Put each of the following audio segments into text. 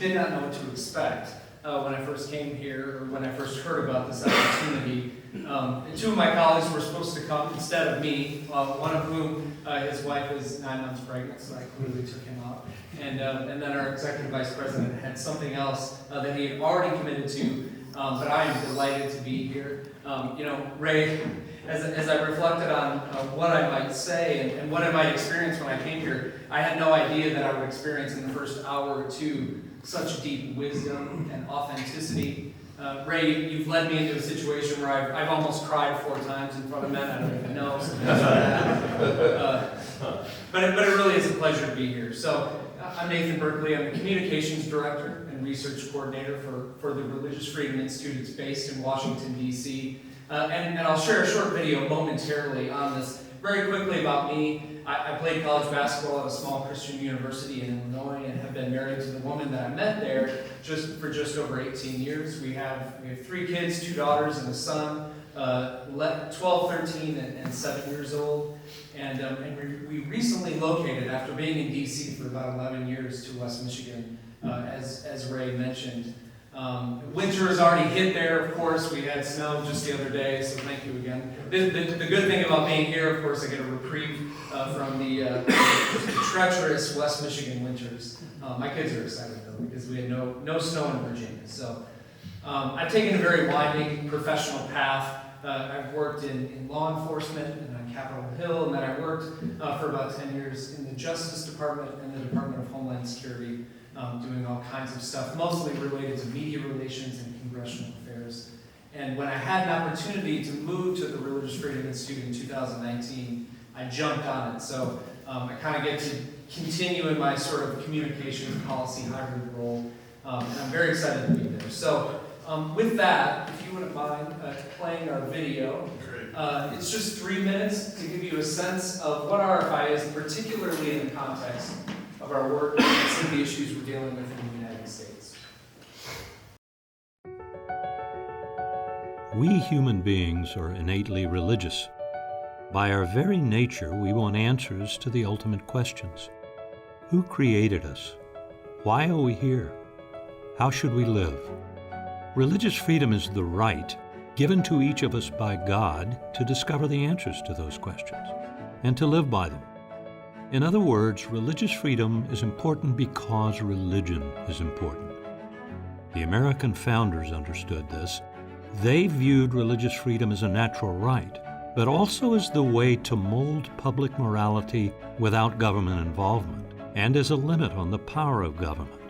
did not know what to expect when I first came here, or when I first heard about this opportunity. Two of my colleagues were supposed to come instead of me, one of whom his wife is 9 months pregnant, so I clearly took him out. And then our executive vice president had something else that he had already committed to, but I am delighted to be here. Ray, as I reflected on what I might say and what I might experience when I came here, I had no idea that I would experience in the first hour or two such deep wisdom and authenticity. Ray, you've led me into a situation where I've almost cried 4 times in front of men I don't even know. So but it really is a pleasure to be here. So I'm Nathan Berkeley. I'm the Communications Director and Research Coordinator for the Religious Freedom Institute. It's based in Washington, D.C. And I'll share a short video momentarily on this. Very quickly about me, I played college basketball at a small Christian university in Illinois and have been married to the woman that I met there for just over 18 years. We have 3 kids, 2 daughters and a son, 12, 13, and 7 years old. And we recently located, after being in D.C. for about 11 years, to West Michigan, as Ray mentioned. Winter has already hit there, of course. We had snow just the other day, so thank you again. The good thing about being here, of course, I get a reprieve from the treacherous West Michigan winters. My kids are excited, though, because we had no snow in Virginia. So I've taken a very winding professional path. I've worked in law enforcement and on Capitol Hill, and then I worked for about 10 years in the Justice Department and the Department of Homeland Security, doing all kinds of stuff, mostly related to media relations and congressional affairs. And when I had an opportunity to move to the Religious Freedom Institute in 2019, I jumped on it. So I kind of get to continue in my sort of communications policy hybrid role, and I'm very excited to be there. So with that, if you wouldn't mind playing our video. It's just 3 minutes to give you a sense of what RFI is, particularly in the context of our work and some of the issues we're dealing with in the United States. We human beings are innately religious. By our very nature, we want answers to the ultimate questions. Who created us? Why are we here? How should we live? Religious freedom is the right given to each of us by God to discover the answers to those questions and to live by them. In other words, religious freedom is important because religion is important. The American founders understood this. They viewed religious freedom as a natural right, but also as the way to mold public morality without government involvement and as a limit on the power of government.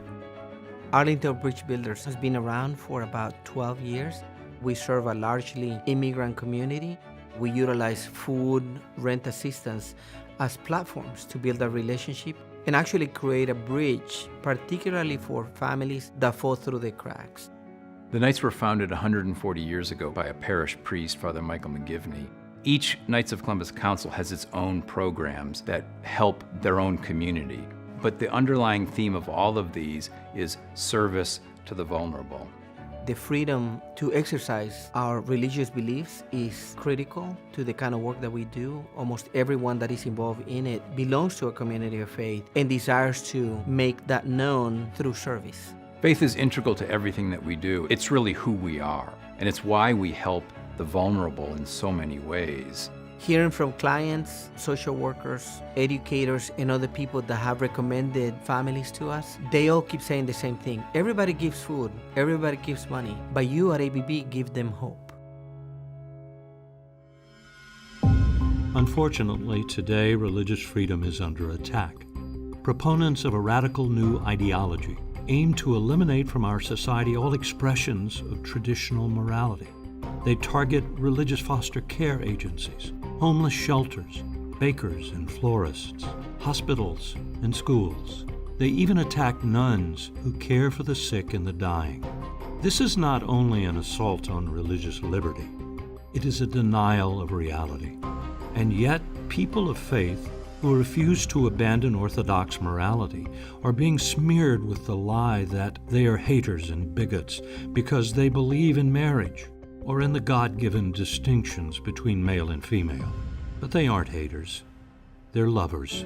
Arlington Bridge Builders has been around for about 12 years. We serve a largely immigrant community. We utilize food, rent assistance as platforms to build a relationship and actually create a bridge, particularly for families that fall through the cracks. The Knights were founded 140 years ago by a parish priest, Father Michael McGivney. Each Knights of Columbus Council has its own programs that help their own community. But the underlying theme of all of these is service to the vulnerable. The freedom to exercise our religious beliefs is critical to the kind of work that we do. Almost everyone that is involved in it belongs to a community of faith and desires to make that known through service. Faith is integral to everything that we do. It's really who we are, and it's why we help the vulnerable in so many ways. Hearing from clients, social workers, educators, and other people that have recommended families to us, they all keep saying the same thing. Everybody gives food, everybody gives money, but you at ABB give them hope. Unfortunately, today religious freedom is under attack. Proponents of a radical new ideology aim to eliminate from our society all expressions of traditional morality. They target religious foster care agencies, homeless shelters, bakers and florists, hospitals and schools. They even attack nuns who care for the sick and the dying. This is not only an assault on religious liberty, it is a denial of reality. And yet, people of faith who refuse to abandon orthodox morality are being smeared with the lie that they are haters and bigots because they believe in marriage or in the God-given distinctions between male and female. But they aren't haters. They're lovers.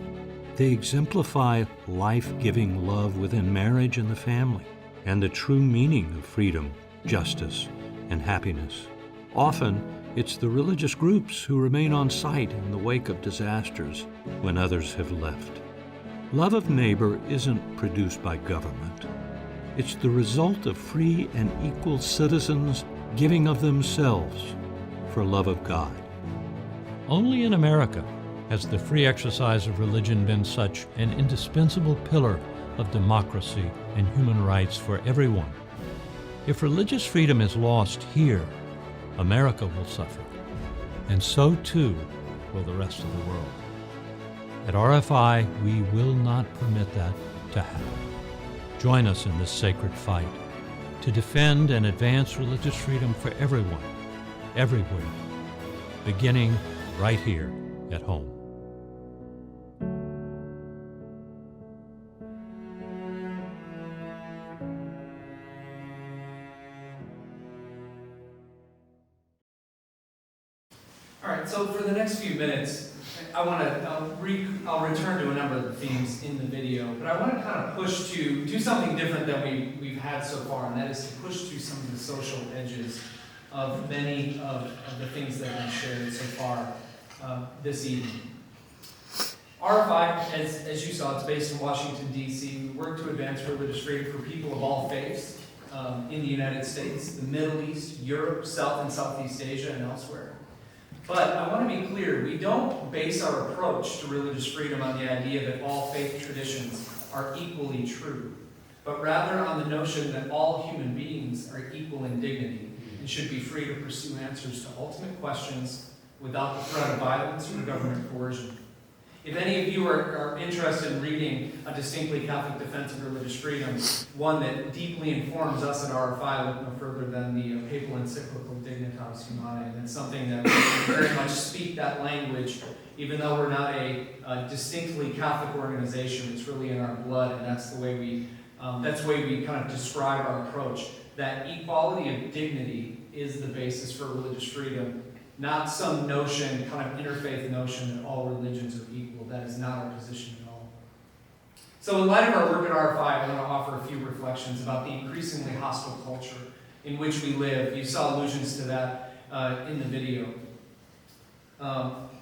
They exemplify life-giving love within marriage and the family. and the true meaning of freedom, justice, and happiness. Often, it's the religious groups who remain on site in the wake of disasters when others have left. Love of neighbor isn't produced by government. It's the result of free and equal citizens giving of themselves for love of God. Only in America has the free exercise of religion been such an indispensable pillar of democracy and human rights for everyone. If religious freedom is lost here, America will suffer, and so too will the rest of the world. At RFI, we will not permit that to happen. Join us in this sacred fight to defend and advance religious freedom for everyone, everywhere, beginning right here at home. All right, so for the next few minutes, I'll return to a number of the themes in the video, but I want to kind of push to do something different than we've had so far, and that is to push to some of the social edges of many of the things that have been shared so far this evening. RFI, as you saw, it's based in Washington, D.C. We work to advance religious freedom for people of all faiths in the United States, the Middle East, Europe, South and Southeast Asia, and elsewhere. But I want to be clear, we don't base our approach to religious freedom on the idea that all faith traditions are equally true, but rather on the notion that all human beings are equal in dignity and should be free to pursue answers to ultimate questions without the threat of violence or government coercion. If any of you are interested in reading A Distinctly Catholic Defense of Religious Freedom, one that deeply informs us at RFI, look no further than the papal encyclical Dignitas Humanae. And it's something that we very much speak that language, even though we're not a distinctly Catholic organization. It's really in our blood, and that's the way we kind of describe our approach. That equality of dignity is the basis for religious freedom, not some notion, kind of interfaith notion that all religions are equal. That is not our position at all. So in light of our work at RFI, I want to offer a few reflections about the increasingly hostile culture in which we live. You saw allusions to that in the video.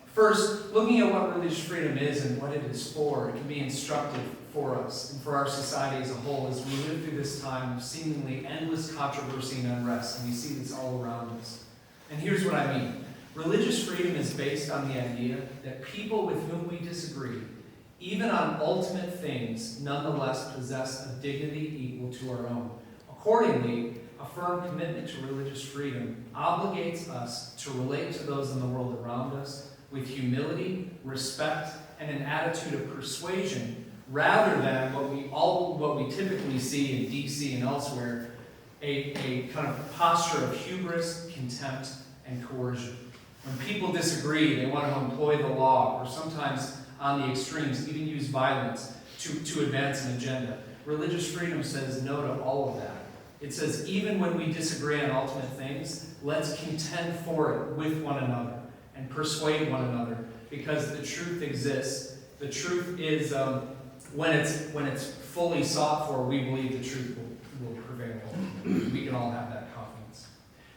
First, looking at what religious freedom is and what it is for, it can be instructive for us and for our society as a whole as we live through this time of seemingly endless controversy and unrest, and we see this all around us. And here's what I mean. Religious freedom is based on the idea that people with whom we disagree, even on ultimate things, nonetheless possess a dignity equal to our own. Accordingly, a firm commitment to religious freedom obligates us to relate to those in the world around us with humility, respect, and an attitude of persuasion, rather than what we typically see in D.C. and elsewhere, a kind of posture of hubris, contempt, and coercion. When people disagree, they want to employ the law, or sometimes on the extremes, even use violence to advance an agenda. Religious freedom says no to all of that. It says even when we disagree on ultimate things, let's contend for it with one another and persuade one another, because the truth exists. The truth is, when it's fully sought for, we believe the truth will prevail. We can all have that confidence.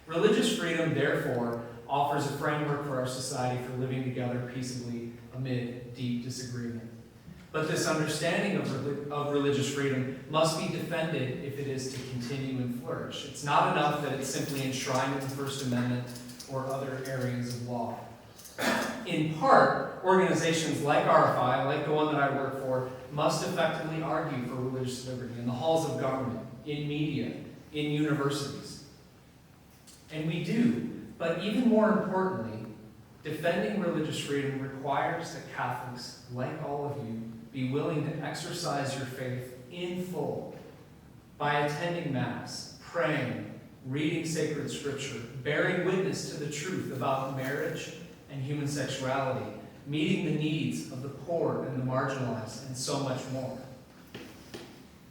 Religious freedom, therefore, offers a framework for our society for living together peaceably amid deep disagreement. But this understanding of religious freedom must be defended if it is to continue and flourish. It's not enough that it's simply enshrined in the First Amendment or other areas of law. In part, organizations like RFI, like the one that I work for, must effectively argue for religious liberty in the halls of government, in media, in universities. And we do. But even more importantly, defending religious freedom requires that Catholics, like all of you, be willing to exercise your faith in full by attending Mass, praying, reading sacred scripture, bearing witness to the truth about marriage and human sexuality, meeting the needs of the poor and the marginalized, and so much more.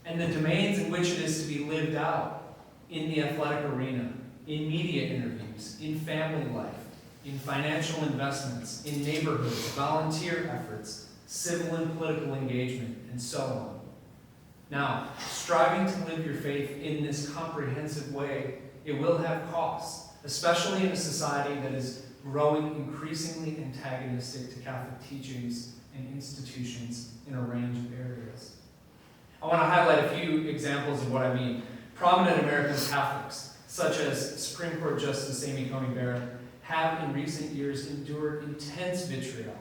And the domains in which it is to be lived out in the athletic arena, in media interviews, in family life, in financial investments, in neighborhoods, volunteer efforts, civil and political engagement, and so on. Now, striving to live your faith in this comprehensive way, it will have costs, especially in a society that is growing increasingly antagonistic to Catholic teachings and institutions in a range of areas. I want to highlight a few examples of what I mean. Prominent American Catholics, such as Supreme Court Justice Amy Coney Barrett, have in recent years endured intense vitriol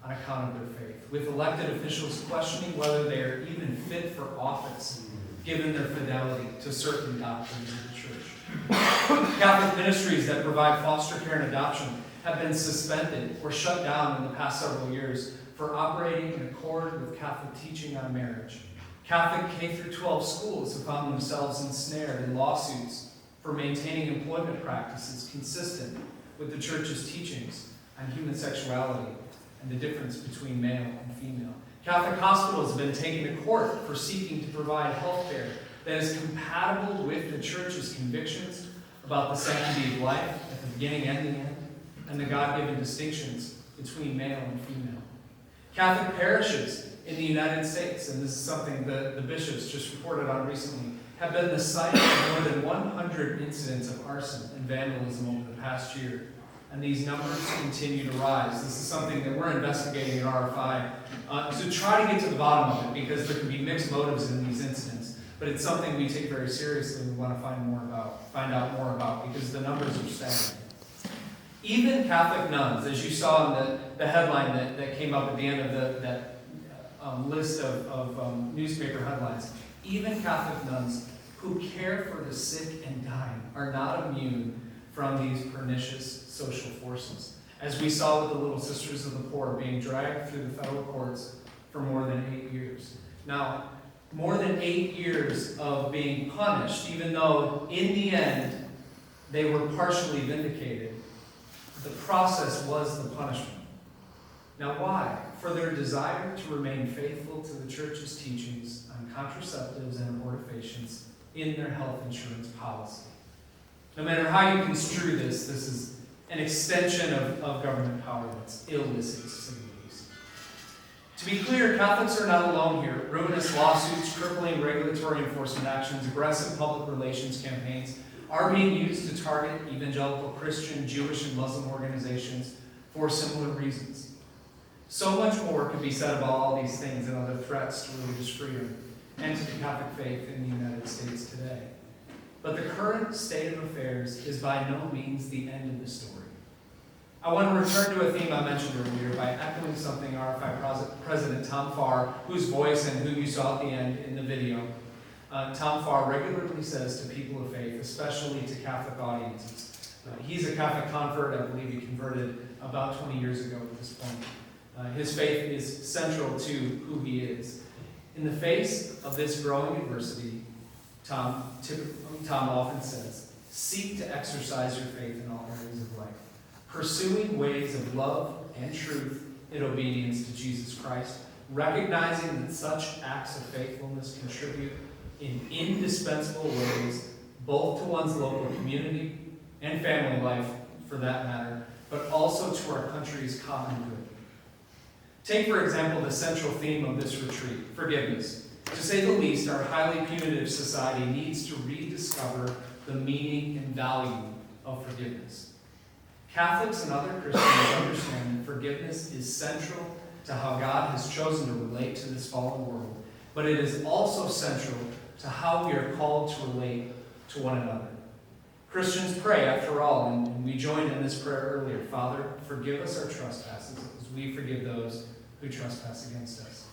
on account of their faith, with elected officials questioning whether they are even fit for office, given their fidelity to certain doctrines of the Church. Catholic ministries that provide foster care and adoption have been suspended or shut down in the past several years for operating in accord with Catholic teaching on marriage. Catholic K-12 schools have found themselves ensnared in lawsuits for maintaining employment practices consistent with the Church's teachings on human sexuality and the difference between male and female. Catholic hospitals have been taken to court for seeking to provide health care that is compatible with the Church's convictions about the sanctity of life at the beginning and the end, and the God-given distinctions between male and female. Catholic parishes in the United States, and this is something the bishops just reported on recently, have been the site of more than 100 incidents of arson and vandalism over the past year. And these numbers continue to rise. This is something that we're investigating at RFI to try to get to the bottom of it, because there can be mixed motives in these incidents. But it's something we take very seriously and we want to find out more about, because the numbers are staggering. Even Catholic nuns, as you saw in the headline that came up at the end of that list of newspaper headlines, even Catholic nuns who care for the sick and dying are not immune from these pernicious social forces, as we saw with the Little Sisters of the Poor being dragged through the federal courts for more than 8 years. Now, more than 8 years of being punished, even though in the end they were partially vindicated, the process was the punishment. Now why? For their desire to remain faithful to the Church's teachings on contraceptives and abortifacients in their health insurance policy. No matter how you construe this is an extension of government power that's illicit, to say the least. To be clear, Catholics are not alone here. Ruinous lawsuits, crippling regulatory enforcement actions, aggressive public relations campaigns are being used to target evangelical Christian, Jewish, and Muslim organizations for similar reasons. So much more could be said about all these things and other threats to religious freedom and to the Catholic faith in the United States today. But the current state of affairs is by no means the end of the story. I want to return to a theme I mentioned earlier by echoing something RFI President Tom Farr, whose voice and who you saw at the end in the video, Tom Farr regularly says to people of faith, especially to Catholic audiences. He's a Catholic convert. I believe he converted about 20 years ago at this point. His faith is central to who he is. In the face of this growing adversity, Tom often says, seek to exercise your faith in all areas of life, pursuing ways of love and truth in obedience to Jesus Christ, recognizing that such acts of faithfulness contribute in indispensable ways both to one's local community and family life, for that matter, but also to our country's common good. Take, for example, the central theme of this retreat, forgiveness. To say the least, our highly punitive society needs to rediscover the meaning and value of forgiveness. Catholics and other Christians understand that forgiveness is central to how God has chosen to relate to this fallen world, but it is also central to how we are called to relate to one another. Christians pray, after all, and we joined in this prayer earlier, Father, forgive us our trespasses, as we forgive those who trespass against us.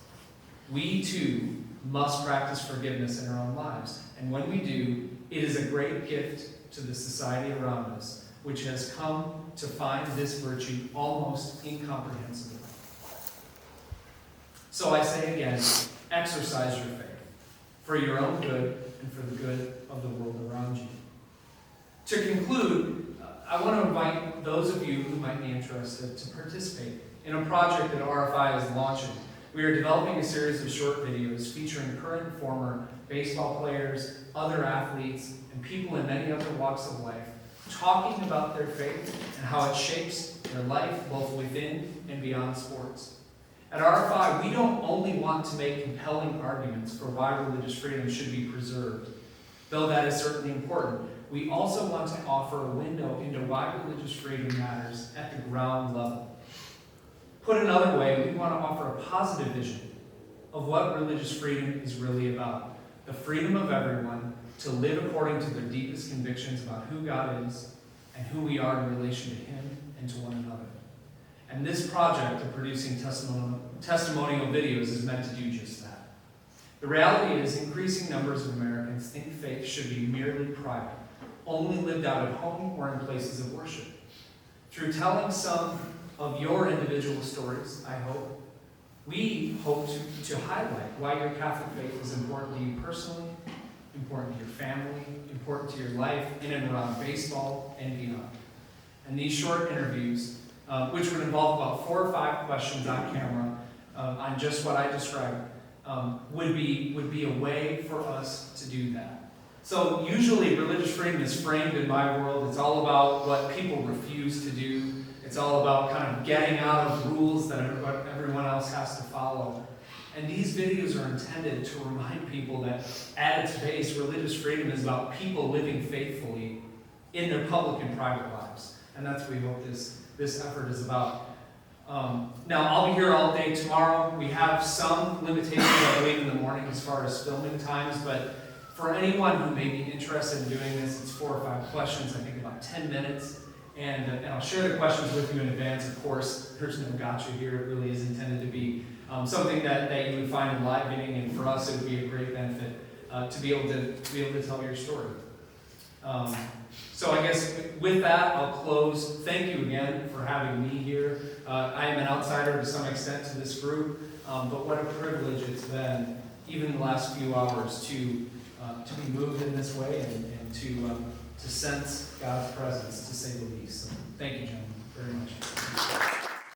We, too, must practice forgiveness in our own lives. And when we do, it is a great gift to the society around us, which has come to find this virtue almost incomprehensible. So I say again, exercise your faith for your own good and for the good of the world around you. To conclude, I want to invite those of you who might be interested to participate in a project that RFI is launching. We are developing a series of short videos featuring current and former baseball players, other athletes, and people in many other walks of life, talking about their faith and how it shapes their life both within and beyond sports. At RFI, we don't only want to make compelling arguments for why religious freedom should be preserved, though that is certainly important. We also want to offer a window into why religious freedom matters at the ground level. Put another way, we want to offer a positive vision of what religious freedom is really about. The freedom of everyone to live according to their deepest convictions about who God is and who we are in relation to Him and to one another. And this project of producing testimonial videos is meant to do just that. The reality is, increasing numbers of Americans think faith should be merely private, only lived out at home or in places of worship. Through telling some of your individual stories, we hope to highlight why your Catholic faith is important to you personally, important to your family, important to your life in and around baseball and beyond. And these short interviews, which would involve about 4 or 5 questions on camera on just what I described, would be a way for us to do that. So usually religious freedom is framed in my world. It's all about what people refuse to do. It's all about kind of getting out of rules that everyone else has to follow. And these videos are intended to remind people that at its base, religious freedom is about people living faithfully in their public and private lives. And that's what we hope this effort is about. Now, I'll be here all day tomorrow. We have some limitations, I believe, in the morning as far as filming times, but for anyone who may be interested in doing this, it's 4 or 5 questions, I think about 10 minutes. And I'll share the questions with you in advance, of course. There's no gotcha here. It really is intended to be something that you would find in live viewing, and for us it would be a great benefit to be able to tell your story. So I guess with that, I'll close. Thank you again for having me here. I am an outsider to some extent to this group, but what a privilege it's been, even the last few hours, to be moved in this way and to sense God's presence, to say the least. So thank you, gentlemen, very much.